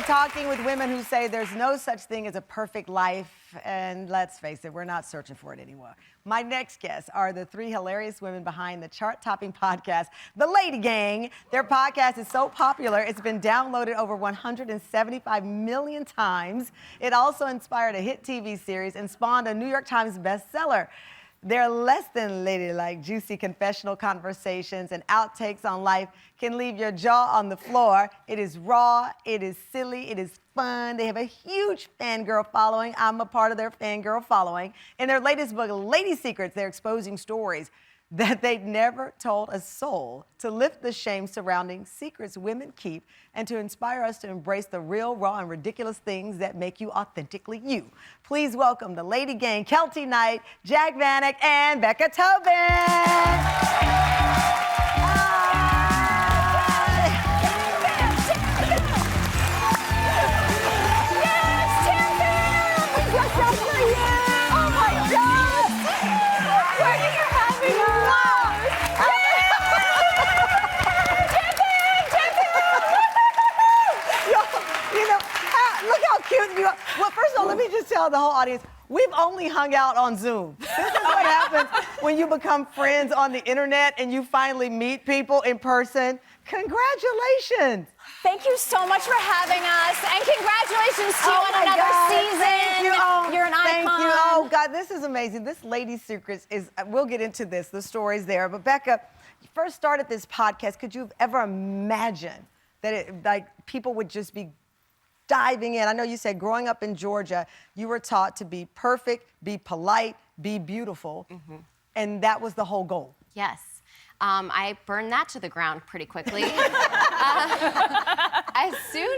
talking with women who say there's no such thing as a perfect life, and let's face it, we're not searching for it anymore. My next guests are the three hilarious women behind the chart-topping podcast, The Ladygang. Their podcast is so popular, it's been downloaded over 175 million times. It also inspired a hit TV series and spawned a New York Times bestseller. Their less than ladylike, juicy confessional conversations and outtakes on life can leave your jaw on the floor. It is raw, it is silly, it is fun. They have a huge fangirl following. I'm a part of their fangirl following. In their latest book, Lady Secrets, they're exposing stories that they'd never told a soul to lift the shame surrounding secrets women keep and to inspire us to embrace the real, raw, and ridiculous things that make you authentically you. Please welcome the Ladygang, Keltie Knight, Jac Vanek, and Becca Tobin. Well, first of all, let me just tell the whole audience, we've only hung out on Zoom. This is what happens when you become friends on the internet and you finally meet people in person. Congratulations. Thank you so much for having us, and congratulations to you on another season. Thank you. Oh, you're an icon. Thank you. Oh, God, this is amazing. This Lady Secrets is, we'll get into this, the stories there. But Becca, you first started this podcast. Could you have ever imagined that people would just be diving in? I know you said growing up in Georgia, you were taught to be perfect, be polite, be beautiful, and that was the whole goal. Yes. I burned that to the ground pretty quickly. As soon,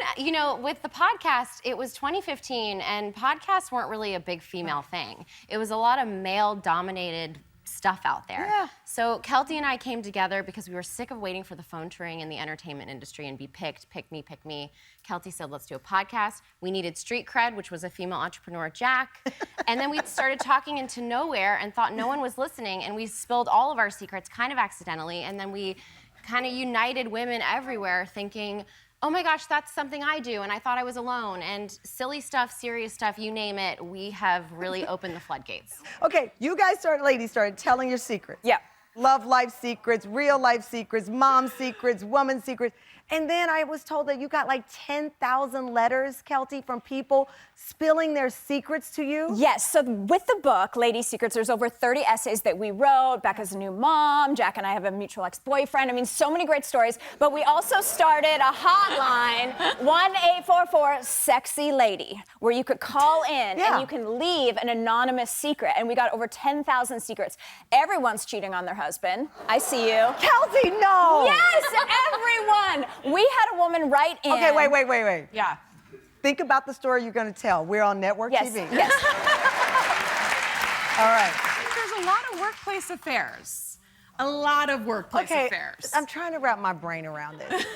with the podcast, it was 2015, and podcasts weren't really a big female thing. It was a lot of male-dominated stuff out there. Yeah. So Keltie and I came together because we were sick of waiting for the phone to ring in the entertainment industry and be picked, pick me, pick me. Keltie said, let's do a podcast. We needed street cred, which was a female entrepreneur, Jac. And then we started talking into nowhere and thought no one was listening, and we spilled all of our secrets kind of accidentally, and then we kind of united women everywhere thinking, oh my gosh, that's something I do, and I thought I was alone. And silly stuff, serious stuff, you name it, we have really opened the floodgates. Okay, you guys started telling your secrets. Yeah. Love life secrets, real life secrets, mom secrets, woman secrets. And then I was told that you got like 10,000 letters, Keltie, from people spilling their secrets to you. Yes, so with the book, Lady Secrets, there's over 30 essays that we wrote. Becca's a new mom, Jac and I have a mutual ex-boyfriend. I mean, so many great stories. But we also started a hotline, 1-844-SEXY-LADY, where you could call in and you can leave an anonymous secret. And we got over 10,000 secrets. Everyone's cheating on their husband. I see you. Keltie, no! Yes, everyone! We had a woman write in. Okay, wait. Yeah. Think about the story you're going to tell. We're on network TV. Yes. All right. There's a lot of workplace affairs. A lot of workplace affairs. I'm trying to wrap my brain around this.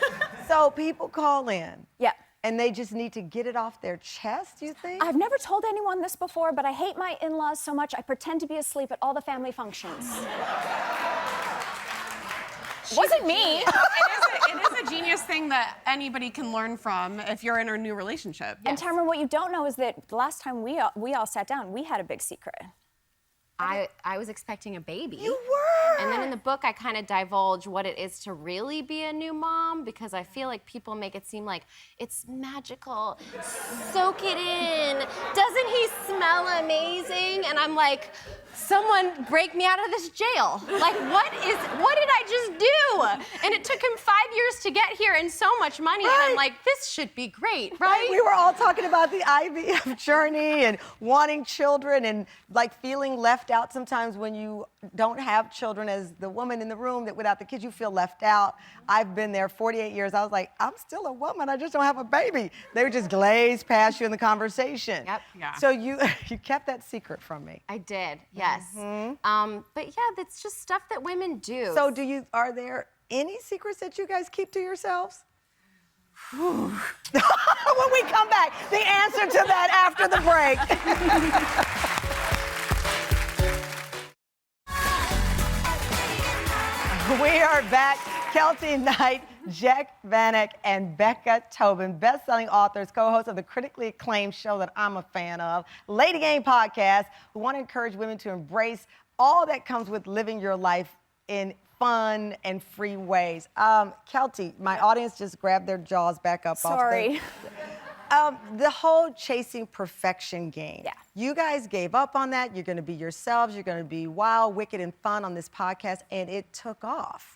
So people call in. Yeah. And they just need to get it off their chest, you think? I've never told anyone this before, but I hate my in-laws so much I pretend to be asleep at all the family functions. Wasn't me. It is a genius thing that anybody can learn from if you're in a new relationship. And Tamron, what you don't know is that the last time we all sat down, we had a big secret. I was expecting a baby. You were! And then in the book, I kind of divulge what it is to really be a new mom, because I feel like people make it seem like it's magical. Soak it in. Doesn't he smell amazing? And I'm like, someone break me out of this jail. Like, what did I just do? And it took him 5 years to get here and so much money. Right. And I'm like, this should be great, right? We were all talking about the IVF journey and wanting children and like feeling left out sometimes when you don't have children as the woman in the room that without the kids you feel left out. I've been there 48 years. I was like, I'm still a woman. I just don't have a baby. They would just glaze past you in the conversation. Yep. Yeah. So you kept that secret from me. I did, yes. But yeah, that's just stuff that women do. So are there any secrets that you guys keep to yourselves? When we come back, the answer to that after the break. We are back. Keltie Knight, Jac Vanek, and Becca Tobin, best-selling authors, co-hosts of the critically acclaimed show that I'm a fan of, Ladygang podcast, who want to encourage women to embrace all that comes with living your life in fun and free ways. Keltie, my audience just grabbed their jaws back up. Sorry. The whole chasing perfection game. Yeah. You guys gave up on that. You're going to be yourselves. You're going to be wild, wicked, and fun on this podcast, and it took off.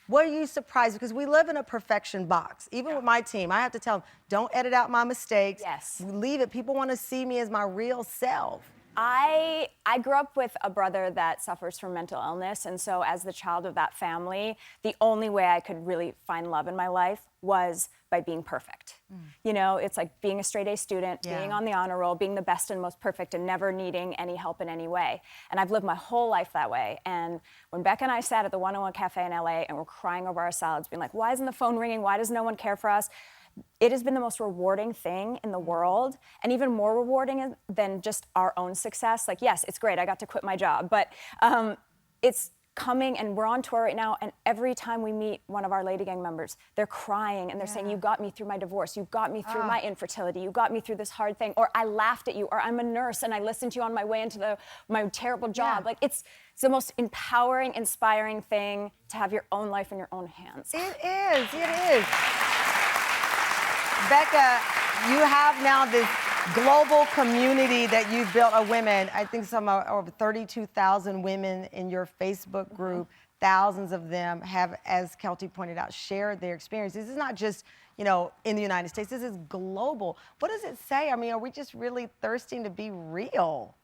Were you surprised? Because we live in a perfection box. Even with my team, I have to tell them, don't edit out my mistakes. Yes. Leave it. People want to see me as my real self. I grew up with a brother that suffers from mental illness, and so as the child of that family, the only way I could really find love in my life was by being perfect. You know, it's like being a straight A student, being on the honor roll, being the best and most perfect, and never needing any help in any way. And I've lived my whole life that way. And when Becca and I sat at the 101 Cafe in LA and we're crying over our salads, being like, why isn't the phone ringing? Why does no one care for us? It has been the most rewarding thing in the world, and even more rewarding than just our own success. Like, yes, it's great, I got to quit my job, but it's coming, and we're on tour right now, and every time we meet one of our Ladygang members, they're crying, and they're saying, you got me through my divorce, you got me through my infertility, you got me through this hard thing, or I laughed at you, or I'm a nurse, and I listened to you on my way into my terrible job. Like, it's the most empowering, inspiring thing to have your own life in your own hands. It is. Becca, you have now this global community that you've built of women. I think some are over 32,000 women in your Facebook group. Thousands of them have, as Keltie pointed out, shared their experience. This is not just, you know, in the United States. This is global. What does it say? I mean, are we just really thirsting to be real?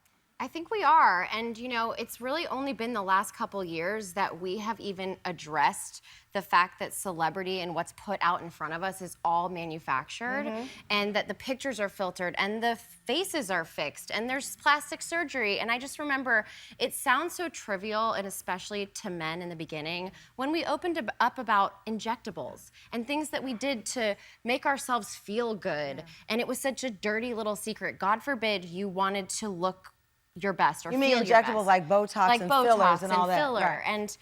I think we are, and you know, it's really only been the last couple years that we have even addressed the fact that celebrity and what's put out in front of us is all manufactured, and that the pictures are filtered, and the faces are fixed, and there's plastic surgery. And I just remember, it sounds so trivial, and especially to men in the beginning, when we opened up about injectables and things that we did to make ourselves feel good, and it was such a dirty little secret. God forbid you wanted to look your best or you feel mean your injectables best. like Botox and fillers and all that? Filler. Right. And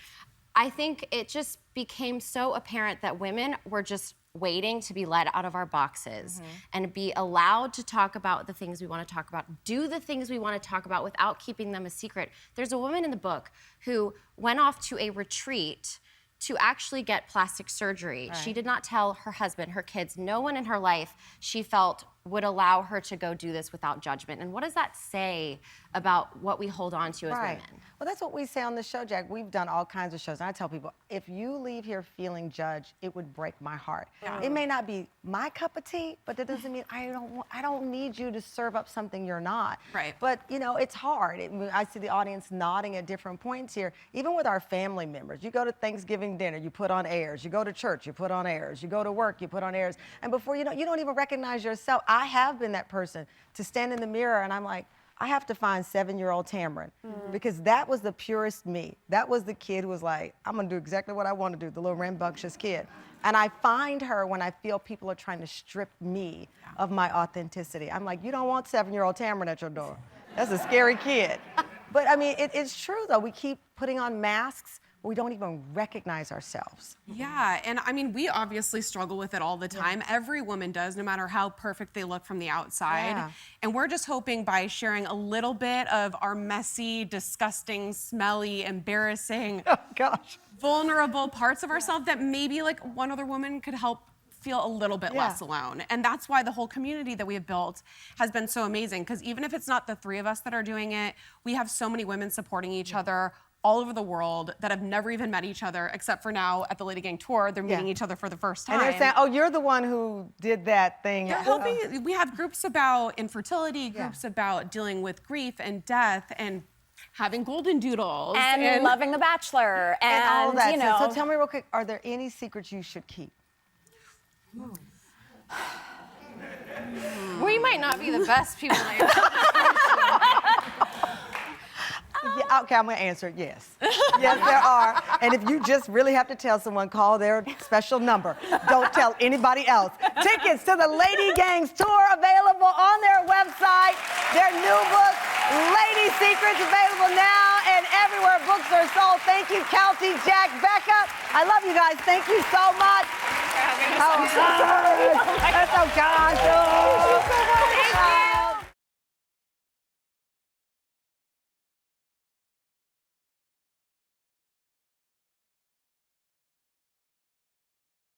I think it just became so apparent that women were just waiting to be let out of our boxes and be allowed to talk about the things we want to talk about, do the things we want to talk about without keeping them a secret. There's a woman in the book who went off to a retreat to actually get plastic surgery. She did not tell her husband, her kids, no one in her life she felt would allow her to go do this without judgment. And what does that say about what we hold on to as women? Well, that's what we say on the show, Jac. We've done all kinds of shows. And I tell people, if you leave here feeling judged, it would break my heart. It may not be my cup of tea, but that doesn't mean I don't need you to serve up something you're not. Right. But, you know, it's hard. I see the audience nodding at different points here. Even with our family members, you go to Thanksgiving dinner, you put on airs. You go to church, you put on airs. You go to work, you put on airs. And before you know, you don't even recognize yourself. I have been that person to stand in the mirror and I'm like, I have to find 7-year-old Tamron because that was the purest me. That was the kid who was like, I'm gonna do exactly what I want to do, the little rambunctious kid. And I find her when I feel people are trying to strip me of my authenticity. I'm like, you don't want 7-year-old Tamron at your door. That's a scary kid. But I mean, it's true though. We keep putting on masks. We don't even recognize ourselves. Yeah, and I mean, we obviously struggle with it all the time. Every woman does, no matter how perfect they look from the outside. And we're just hoping by sharing a little bit of our messy, disgusting, smelly, embarrassing, vulnerable parts of ourselves that maybe like one other woman could help feel a little bit less alone. And that's why the whole community that we have built has been so amazing, because even if it's not the three of us that are doing it, we have so many women supporting each other all over the world that have never even met each other, except for now at the Ladygang tour, they're meeting each other for the first time. And they're saying, oh, you're the one who did that thing. They're helping. We have groups about infertility, groups about dealing with grief and death, and having golden doodles. And loving The Bachelor. And all that. You know. So tell me real quick, are there any secrets you should keep? We might not be the best people to Yeah, okay, I'm gonna answer yes. Yes, there are. And if you just really have to tell someone, call their special number. Don't tell anybody else. Tickets to the Ladygang's tour available on their website. Their new book, Lady Secrets available now and everywhere books are sold. Thank you, Keltie, Jac, Becca. I love you guys. Thank you so much. Oh, God. That's so kind.